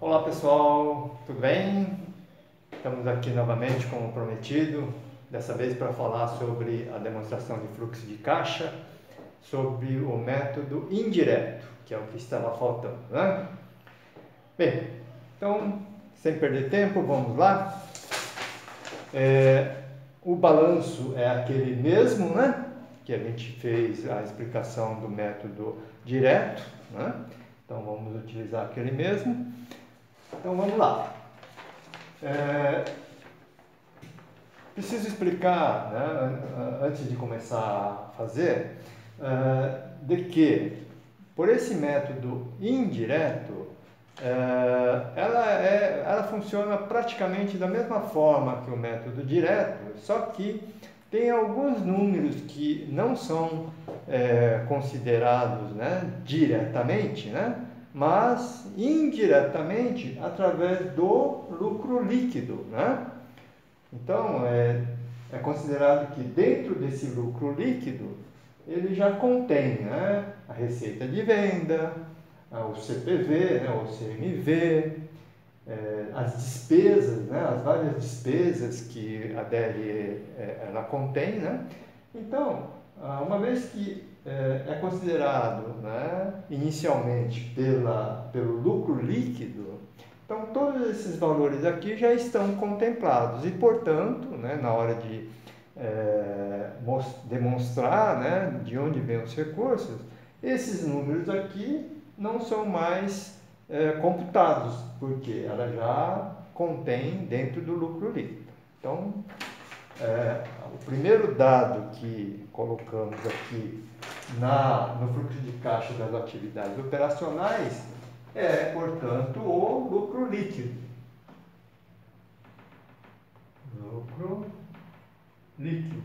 Olá pessoal, tudo bem? Estamos aqui novamente, como prometido, dessa vez para falar sobre a demonstração de fluxo de caixa, sobre o método indireto, que é o que estava faltando, né? Bem, então, sem perder tempo, vamos lá. O balanço é aquele mesmo, né? Que a gente fez a explicação do método direto, né? Então vamos utilizar aquele mesmo. Então vamos lá. Preciso explicar, né, antes de começar a fazer, de que, por esse método indireto, ela funciona praticamente da mesma forma que o método direto, só que tem alguns números que não são considerados, né, diretamente, né, mas indiretamente através do lucro líquido, né? Então, é considerado que dentro desse lucro líquido, ele já contém, né, a receita de venda, o CPV, né, o CMV, as despesas, né, as várias despesas que a DRE ela contém, né? Então, uma vez que é considerado, né, inicialmente pelo lucro líquido, então todos esses valores aqui já estão contemplados e, portanto, né, na hora de demonstrar, né, de onde vêm os recursos, esses números aqui não são mais computados, porque ela já contém dentro do lucro líquido. Então, o primeiro dado que colocamos aqui no fluxo de caixa das atividades operacionais é, portanto, o lucro líquido. Lucro líquido.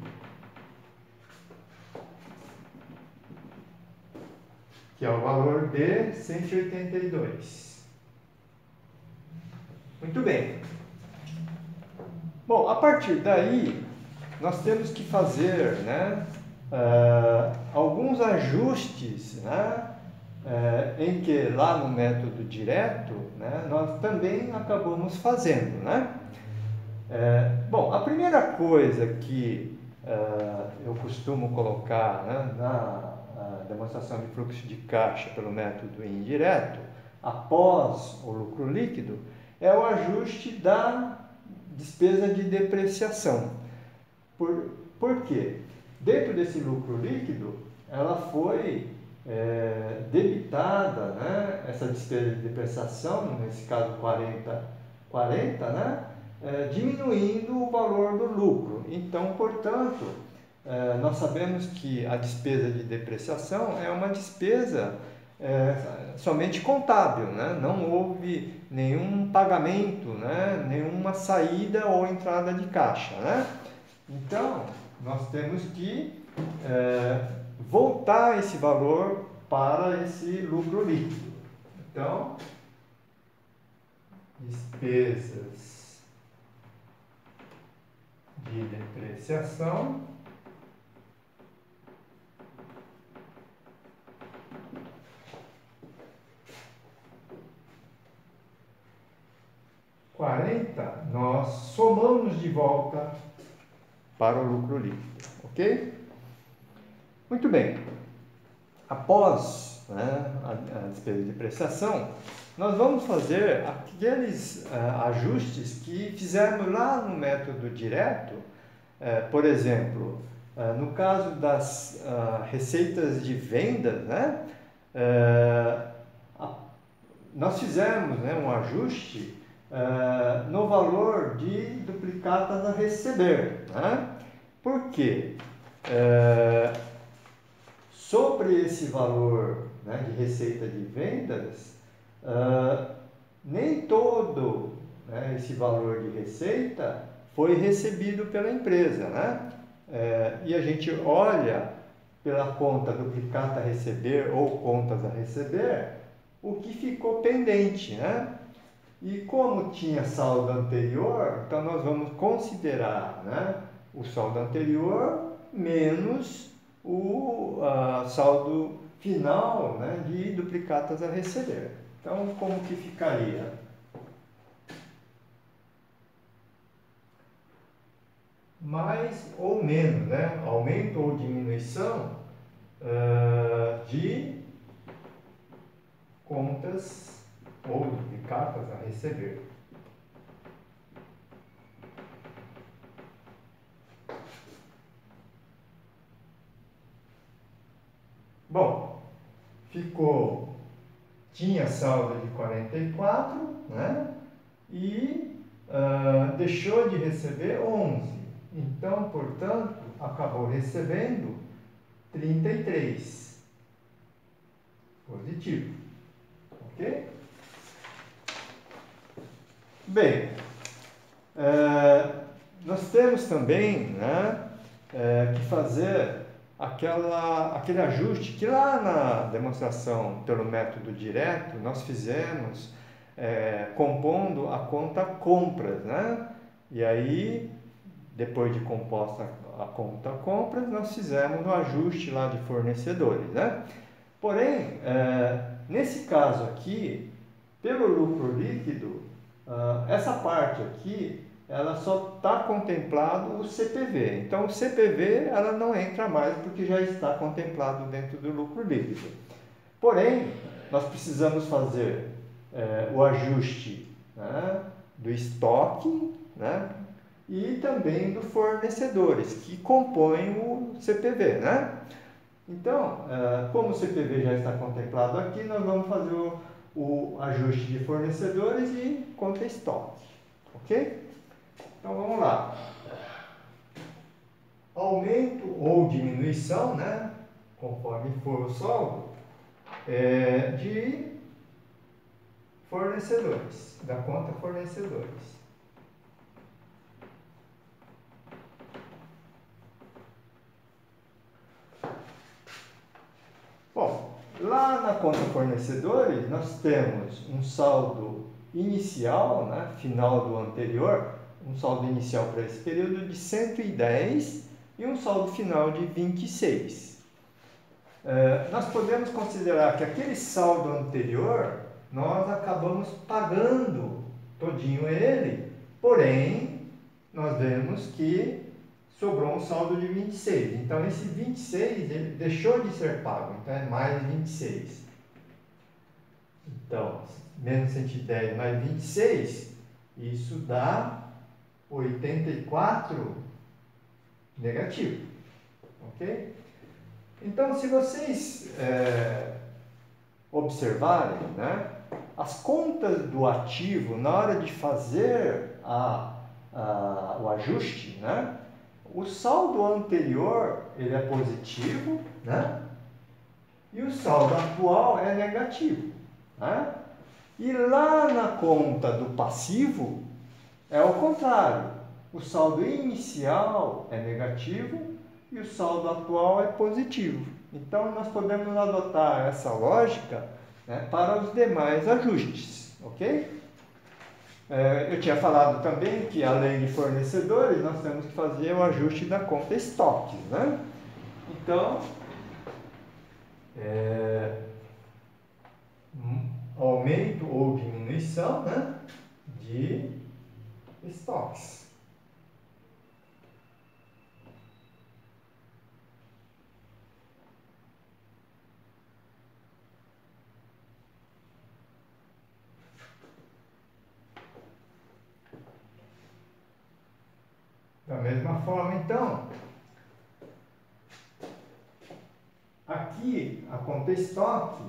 Que é o valor de 182. Muito bem. Bom, a partir daí, nós temos que fazer, né, alguns ajustes, né, em que lá no método direto, né, nós também acabamos fazendo, né? Bom, a primeira coisa que eu costumo colocar, né, na demonstração de fluxo de caixa pelo método indireto, após o lucro líquido, é o ajuste da despesa de depreciação. Por quê? Dentro desse lucro líquido, ela foi debitada, né, essa despesa de depreciação, nesse caso 40, né, diminuindo o valor do lucro. Então, portanto, nós sabemos que a despesa de depreciação é uma despesa somente contábil, né? Não houve nenhum pagamento, né? Nenhuma saída ou entrada de caixa, né? Então, nós temos que voltar esse valor para esse lucro líquido. Então, despesas de depreciação nós somamos de volta para o lucro líquido, ok? Muito bem. Após, né, a despesa de depreciação, nós vamos fazer aqueles ajustes que fizemos lá no método direto. Por exemplo, no caso das receitas de vendas, né, nós fizemos, né, um ajuste no valor de duplicatas a receber. Né? Por quê? Sobre esse valor, né, de receita de vendas, nem todo, né, esse valor de receita foi recebido pela empresa. Né? E a gente olha pela conta duplicata a receber ou contas a receber, o que ficou pendente, né? E como tinha saldo anterior, então nós vamos considerar, né, o saldo anterior menos o saldo final, né, de duplicatas a receber. Então, como que ficaria? mais ou menos, né? Aumento ou diminuição de contas ou de cartas a receber. Bom, tinha saldo de 44, né? E deixou de receber 11. Então, portanto, acabou recebendo 33. Positivo. Ok? Bem, nós temos também, né, que fazer aquele ajuste que lá na demonstração pelo método direto nós fizemos compondo a conta compras, né? E aí, depois de composta a conta compras, nós fizemos o ajuste lá de fornecedores, né? Porém, nesse caso aqui, pelo lucro líquido, essa parte aqui, ela só está contemplado o CPV. Então, o CPV ela não entra mais porque já está contemplado dentro do lucro líquido. Porém, nós precisamos fazer o ajuste, né, do estoque, né, e também dos fornecedores, que compõem o CPV, né? Então, como o CPV já está contemplado aqui, nós vamos fazer o ajuste de fornecedores e conta estoque, ok? Então, vamos lá. Aumento ou diminuição, né, conforme for o saldo, de fornecedores, da conta fornecedores. Bom, lá na conta fornecedores, nós temos um saldo inicial, né, final do anterior, um saldo inicial para esse período de 110 e um saldo final de 26. Nós podemos considerar que aquele saldo anterior, nós acabamos pagando todinho ele, porém, nós vemos que sobrou um saldo de 26. Então, esse 26 ele deixou de ser pago, então é mais 26. Então, menos 110 mais 26, isso dá 84 negativo. Ok? Então, se vocês observarem, né, as contas do ativo, na hora de fazer o ajuste, né, o saldo anterior ele é positivo, né, e o saldo atual é negativo, né? E lá na conta do passivo é o contrário. O saldo inicial é negativo e o saldo atual é positivo. Então, nós podemos adotar essa lógica, né, para os demais ajustes, ok? Eu tinha falado também que, além de fornecedores, nós temos que fazer o ajuste da conta estoques, né? Então, aumento ou diminuição, né, de estoques. Da mesma forma, então, aqui a conta estoque,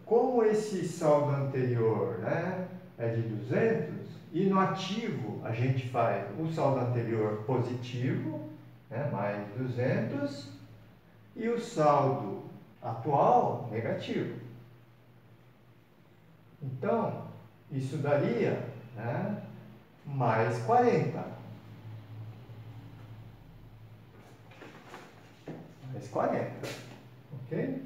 como esse saldo anterior, né, é de 200, e no ativo a gente faz o saldo anterior positivo, né, mais 200, e o saldo atual negativo. Então, isso daria, né, mais 40. Mais 40. Ok?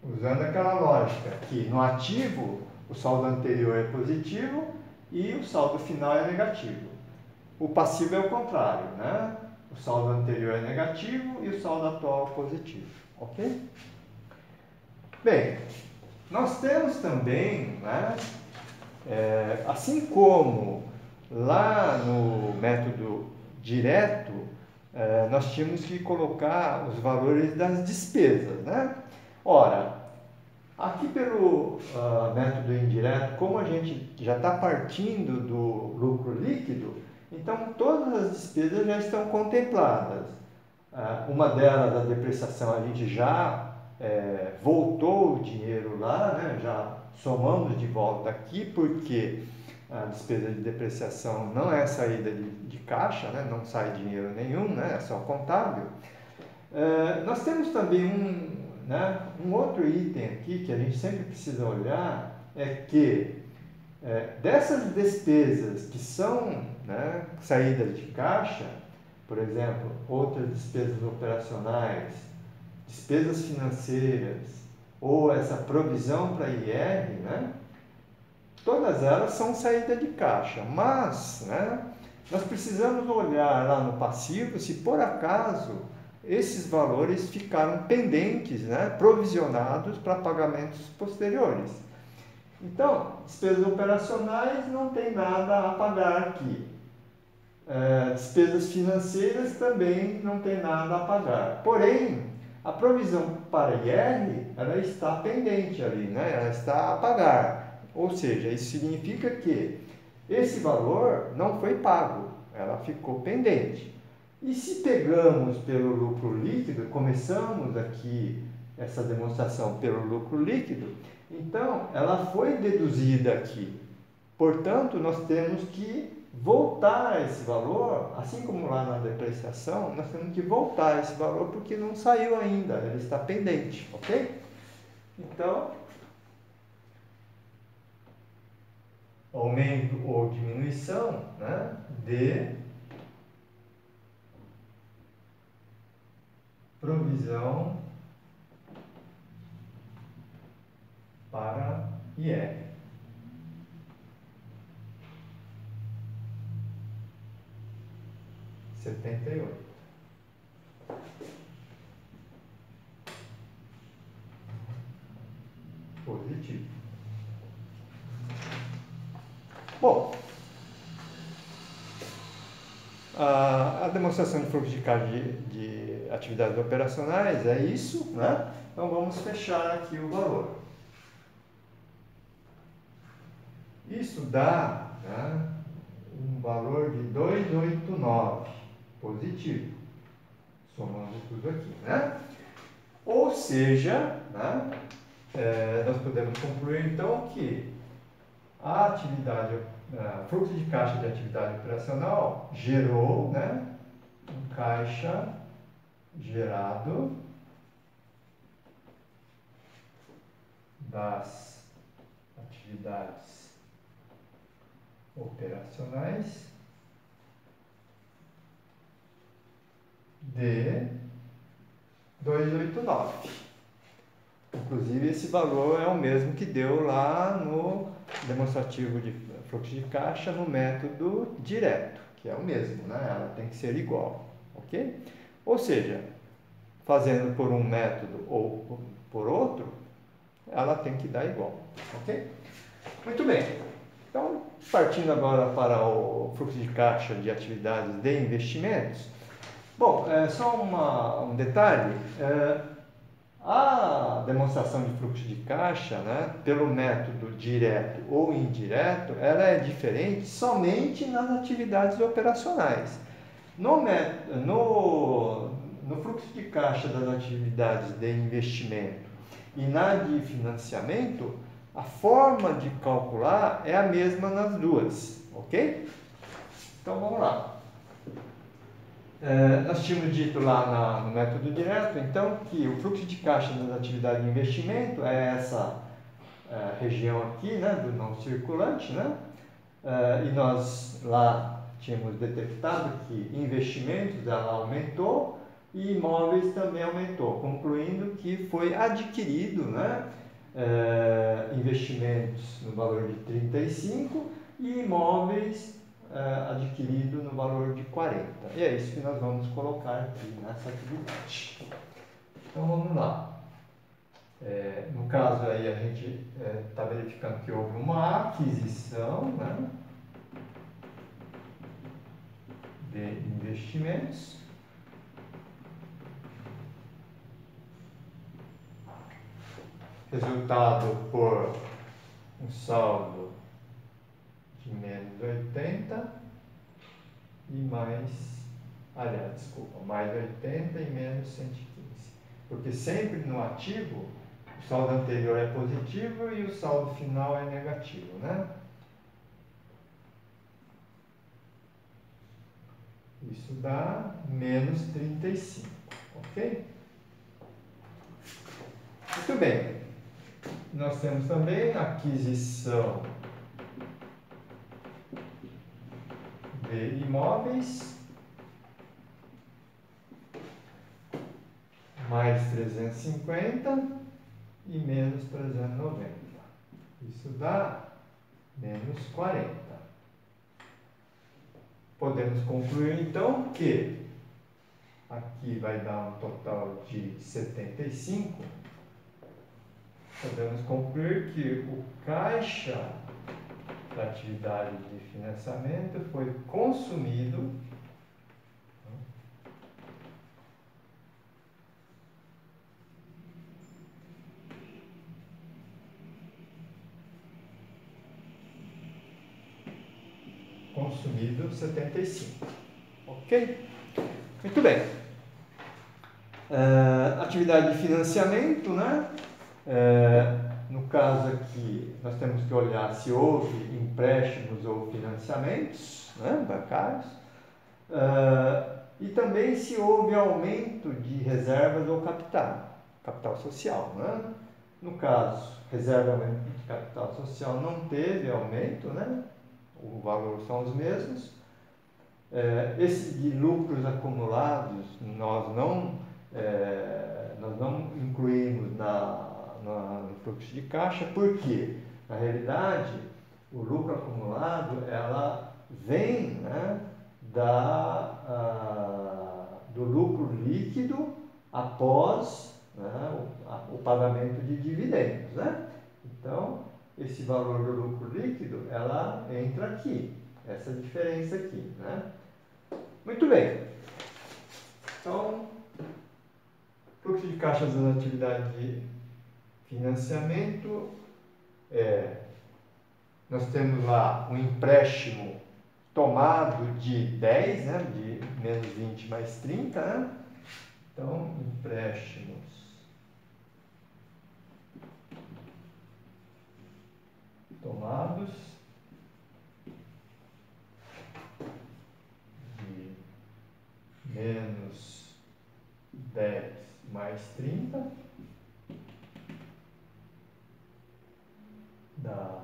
Usando aquela lógica que no ativo o saldo anterior é positivo e o saldo final é negativo. O passivo é o contrário, né? O saldo anterior é negativo e o saldo atual é positivo. Ok? Bem, nós temos também, né, assim como lá no método direto, nós tínhamos que colocar os valores das despesas, né? Ora, aqui pelo método indireto, como a gente já está partindo do lucro líquido, então todas as despesas já estão contempladas. Uma delas, a depreciação, a gente já voltou o dinheiro lá, né? Já somamos de volta aqui, porque a despesa de depreciação não é saída de caixa, né? Não sai dinheiro nenhum, né? É só contábil. Nós temos também um outro item aqui que a gente sempre precisa olhar, é que dessas despesas que são, né, saídas de caixa, por exemplo, outras despesas operacionais, despesas financeiras ou essa provisão para IR, né, todas elas são saída de caixa, mas, né, nós precisamos olhar lá no passivo se por acaso esses valores ficaram pendentes, né, provisionados para pagamentos posteriores. Então, despesas operacionais não tem nada a pagar aqui. Despesas financeiras também não tem nada a pagar. Porém, a provisão para IR, ela está pendente ali, né? Ela está a pagar. Ou seja, isso significa que esse valor não foi pago, ela ficou pendente. E se pegamos pelo lucro líquido, começamos aqui essa demonstração pelo lucro líquido, então ela foi deduzida aqui. Portanto, nós temos que voltar esse valor, assim como lá na depreciação, nós temos que voltar esse valor porque não saiu ainda, ele está pendente, ok? Então, aumento ou diminuição, né, de provisão para IR. Setenta e oito. Positivo. Bom, a demonstração de fluxo de caixa de atividades operacionais é isso, né? Então vamos fechar aqui o valor. Isso dá, né, um valor de 289 positivo, somando tudo aqui, né? Ou seja, né, nós podemos concluir então que a atividade, fluxo de caixa de atividade operacional gerou, né, um caixa gerado das atividades operacionais de 289. Inclusive, esse valor é o mesmo que deu lá no demonstrativo de fluxo de caixa no método direto, que é o mesmo, né? Ela tem que ser igual, ok? Ou seja, fazendo por um método ou por outro, ela tem que dar igual, ok? Muito bem. Então, partindo agora para o fluxo de caixa de atividades de investimentos. Bom, só um detalhe. A demonstração de fluxo de caixa, né, pelo método direto ou indireto, ela é diferente somente nas atividades operacionais. No fluxo de caixa das atividades de investimento e na de financiamento, a forma de calcular é a mesma nas duas, ok? Então vamos lá. Nós tínhamos dito lá no método direto, então, que o fluxo de caixa das atividades de investimento é essa região aqui, né, do não circulante, né? E nós lá tínhamos detectado que investimentos ela aumentou e imóveis também aumentou, concluindo que foi adquirido, né, investimentos no valor de 35 e imóveis adquirido no valor de 40. E é isso que nós vamos colocar aqui nessa atividade. Então vamos lá. No caso aí a gente está verificando que houve uma aquisição, né, de investimentos. Resultado por um saldo de menos 80 e mais, mais 80 e menos 115. Porque sempre no ativo, o saldo anterior é positivo e o saldo final é negativo, né? Isso dá menos 35, ok? Muito bem. Nós temos também aquisição de imóveis, mais 350 e menos 390. Isso dá menos 40. Podemos concluir então que aqui vai dar um total de 75. Podemos concluir que o caixa da atividade de financiamento foi consumido consumido 75. Ok? Muito bem. Atividade de financiamento, né? No caso aqui, nós temos que olhar se houve empréstimos ou financiamentos, né, bancários, e também se houve aumento de reservas ou capital social. Né? No caso, reserva de capital social não teve aumento, né? O valor são os mesmos. Esse de lucros acumulados nós não incluímos no fluxo de caixa, porque na realidade o lucro acumulado ela vem, né, do lucro líquido após, né, o pagamento de dividendos, né? Então esse valor do lucro líquido ela entra aqui, essa diferença aqui, né? Muito bem. Então, fluxo de caixa das atividades de financiamento, nós temos lá um empréstimo tomado de 10, né, de menos 20 mais 30, né? Então, empréstimos tomados de menos 10 mais 30 dá,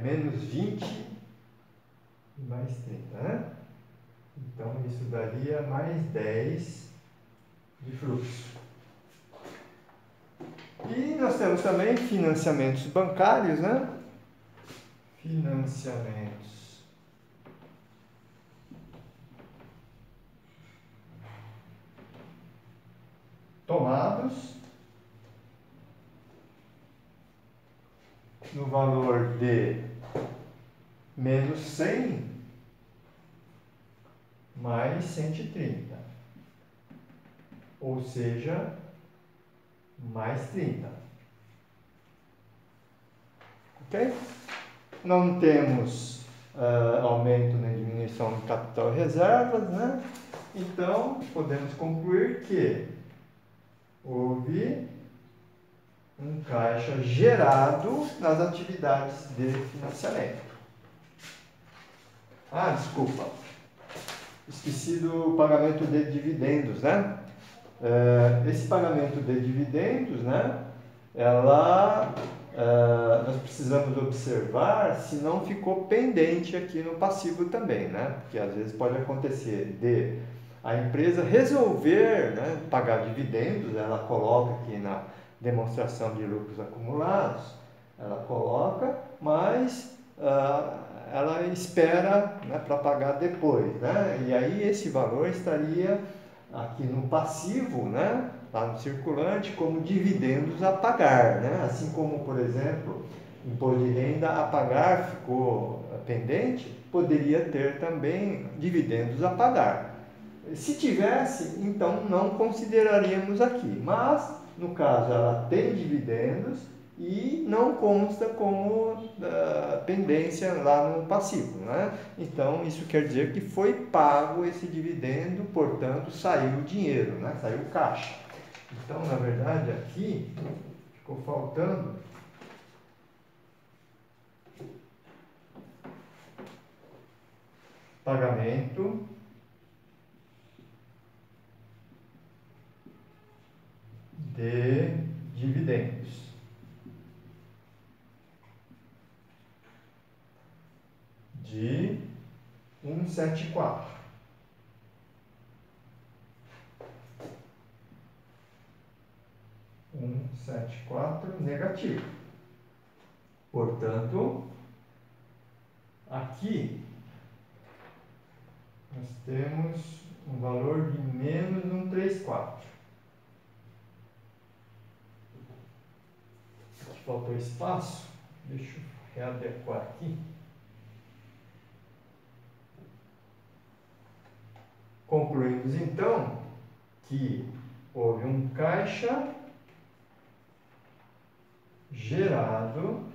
menos 20 e mais 30, né? Então isso daria mais 10 de fluxo. E nós temos também financiamentos bancários, né? Financiamentos tomados no valor de menos 100 mais 130, ou seja, mais 30. Ok? Não temos aumento nem diminuição de capital e reservas, né? Então, podemos concluir que houve um caixa gerado nas atividades de financiamento. Desculpa. Esqueci do pagamento de dividendos, né? Esse pagamento de dividendos, né? Nós precisamos observar se não ficou pendente aqui no passivo também, né? Porque às vezes pode acontecer de a empresa resolver, né, pagar dividendos, ela coloca aqui na demonstração de lucros acumulados, ela coloca, mas ela espera, né, para pagar depois, né? E aí esse valor estaria aqui no passivo, né, lá no circulante, como dividendos a pagar, né? Assim como, por exemplo, imposto de renda a pagar ficou pendente, poderia ter também dividendos a pagar. Se tivesse, então não consideraríamos aqui, mas no caso ela tem dividendos e não consta como pendência lá no passivo, né? Então isso quer dizer que foi pago esse dividendo, portanto saiu o dinheiro, né? Saiu o caixa. Então na verdade aqui ficou faltando pagamento de dividendos. De 174. Negativo. Portanto, aqui nós temos um valor de menos 134. Aqui faltou espaço. Deixa eu readequar aqui. Concluímos então que houve um caixa gerado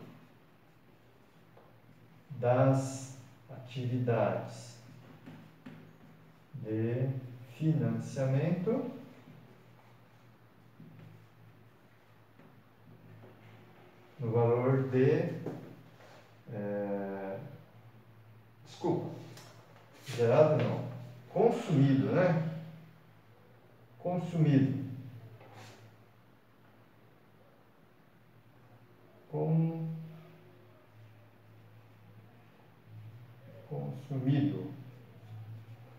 das atividades de financiamento no valor de gerado não, consumido, né? Consumido. Consumido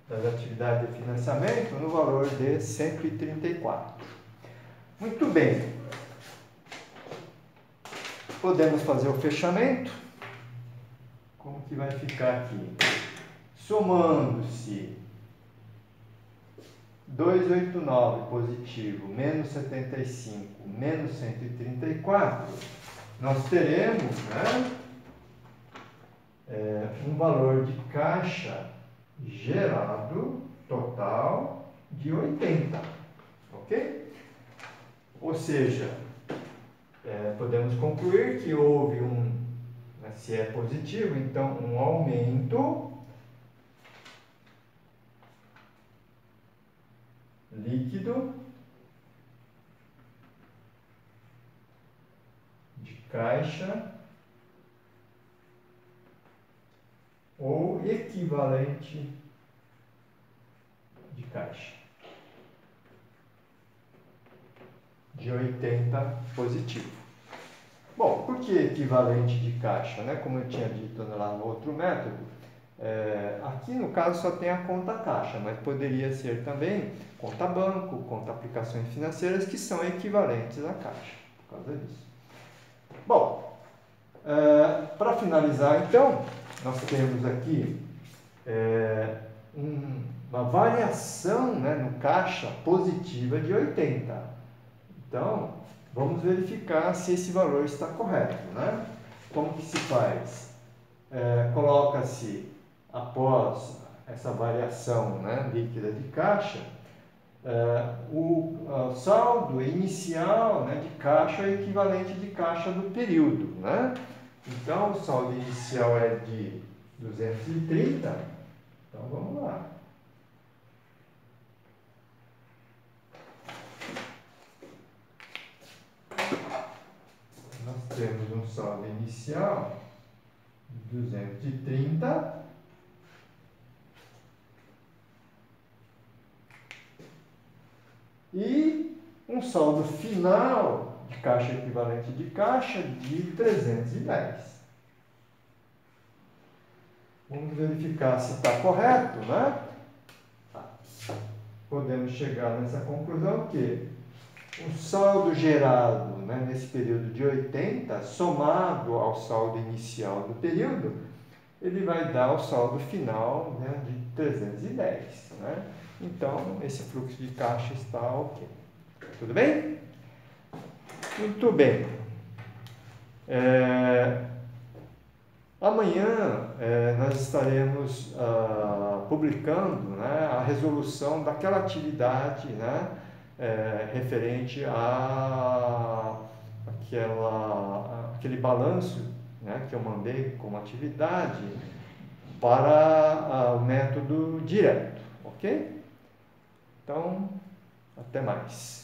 das atividades de financiamento no valor de 134. Muito bem. Podemos fazer o fechamento. Como que vai ficar aqui? Somando-se 289 positivo menos 75 menos 134, nós teremos, né, um valor de caixa gerado total de 80, ok? Ou seja, podemos concluir que houve se é positivo, então um aumento líquido de caixa ou equivalente de caixa de 80 positivo. Bom, por que equivalente de caixa, né? Como eu tinha dito lá no outro método, aqui no caso só tem a conta caixa, mas poderia ser também conta banco, conta aplicações financeiras, que são equivalentes à caixa, por causa disso. Bom, para finalizar então, nós temos aqui uma variação, né, no caixa positiva de 80. Então, vamos verificar se esse valor está correto, né? Como que se faz? Coloca-se, após essa variação, né, líquida de caixa, o saldo inicial, né, de caixa é equivalente de caixa do período, né? Então, o saldo inicial é de 230. Então, vamos lá. Nós temos um saldo inicial de 230 e um saldo final de caixa equivalente de caixa de 310. Vamos verificar se está correto, né? Podemos chegar nessa conclusão que o saldo gerado, né, nesse período de 80, somado ao saldo inicial do período, ele vai dar o saldo final, né, de 310. Né? Então, esse fluxo de caixa está ok. Tudo bem? Muito bem. Amanhã nós estaremos publicando, né, a resolução daquela atividade, né, referente aquele balanço, né, que eu mandei como atividade para o método direto, ok? Então, até mais.